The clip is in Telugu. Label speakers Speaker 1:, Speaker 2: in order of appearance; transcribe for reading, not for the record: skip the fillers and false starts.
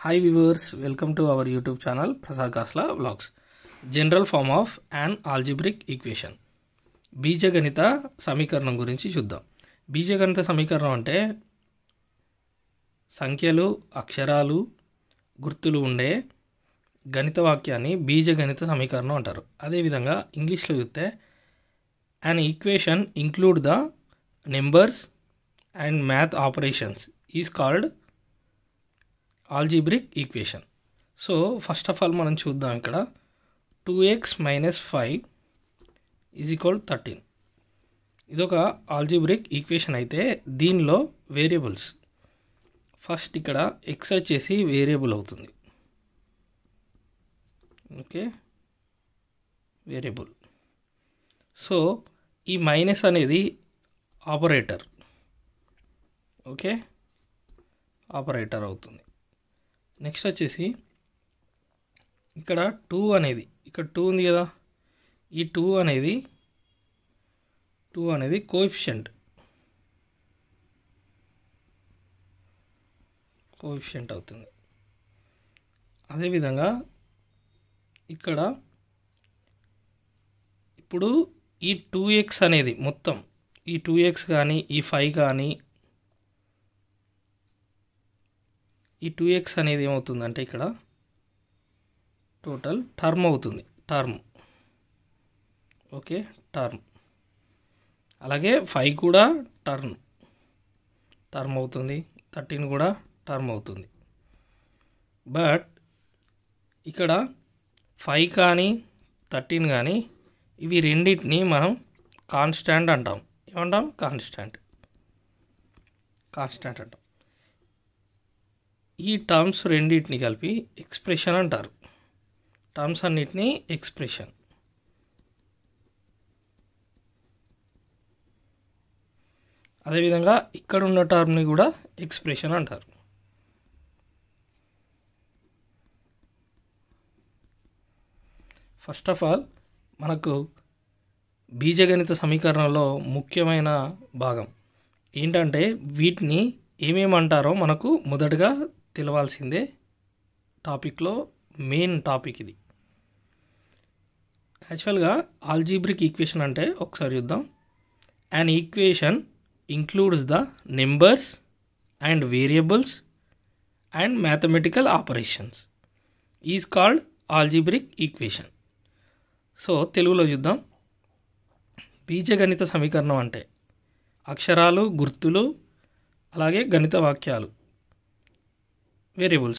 Speaker 1: Hi viewers, welcome to our YouTube channel Prasad Kasla Vlogs. General form of an algebraic equation. బీజగణిత సమీకరణం గురించి చూద్దాం. బీజగణిత సమీకరణం అంటే సంఖ్యలు, అక్షరాలు, గుర్తులు ఉండే గణిత వాక్యాన్ని బీజగణిత సమీకరణం అంటారు. అదేవిధంగా ఇంగ్లీష్లో చూస్తే an equation include the numbers and math operations is called algebraic equation. So first of all మనం చూద్దాం. ఇక్కడ 2x - 5 ఈజ్ ఈక్వల్ 13. ఇదొక ఆల్జీబ్రిక్ ఈక్వేషన్ అయితే దీనిలో వేరియబుల్స్ ఫస్ట్ ఇక్కడ x వచ్చేసి వేరియబుల్ అవుతుంది. Okay, variable. సో ఈ మైనస్ అనేది ఆపరేటర్. ఓకే, ఆపరేటర్ అవుతుంది. నెక్స్ట్ వచ్చేసి ఇక్కడ 2 అనేది, ఇక్కడ 2 ఉంది కదా, ఈ 2 అనేది కోఎఫిషియంట్ అవుతుంది. అదేవిధంగా ఇక్కడ ఇప్పుడు ఈ 2x అనేది మొత్తం, ఈ 2x కానీ ఈ 5 కానీ ఈ 2x అనేది ఏమవుతుందంటే ఇక్కడ టోటల్ టర్మ్ అవుతుంది. Okay, term. అలాగే 5 కూడా టర్మ్ అవుతుంది, 13 కూడా టర్మ్ అవుతుంది. బట్ ఇక్కడ 5 కానీ 13 కానీ ఇవి రెండింటిని మనం కాన్స్టాంట్ అంటాం. ఏమంటాం? కాన్స్టాంట్ అంటాం. ఈ టర్మ్స్ రెండింటిని కలిపి ఎక్స్ప్రెషన్ అంటారు. టర్మ్స్ అన్నిటినీ ఎక్స్ప్రెషన్. అదేవిధంగా ఇక్కడ ఉన్న టర్మ్ని కూడా ఎక్స్ప్రెషన్ అంటారు. ఫస్ట్ ఆఫ్ ఆల్ మనకు బీజగణిత సమీకరణంలో ముఖ్యమైన భాగం ఏంటంటే వీటిని ఏమేమంటారో మనకు మొదటగా తెలవాల్సిందే. టాపిక్లో మెయిన్ టాపిక్ ఇది. యాక్చువల్గా ఆల్జీబ్రిక్ ఈక్వేషన్ అంటే ఒకసారి చూద్దాం. An equation includes the numbers and variables and mathematical operations is called algebraic equation. So తెలుగులో చూద్దాం. బీజగణిత సమీకరణం అంటే అక్షరాలు, గుర్తులు, అలాగే గణిత వాక్యాలు, వేరియబుల్స్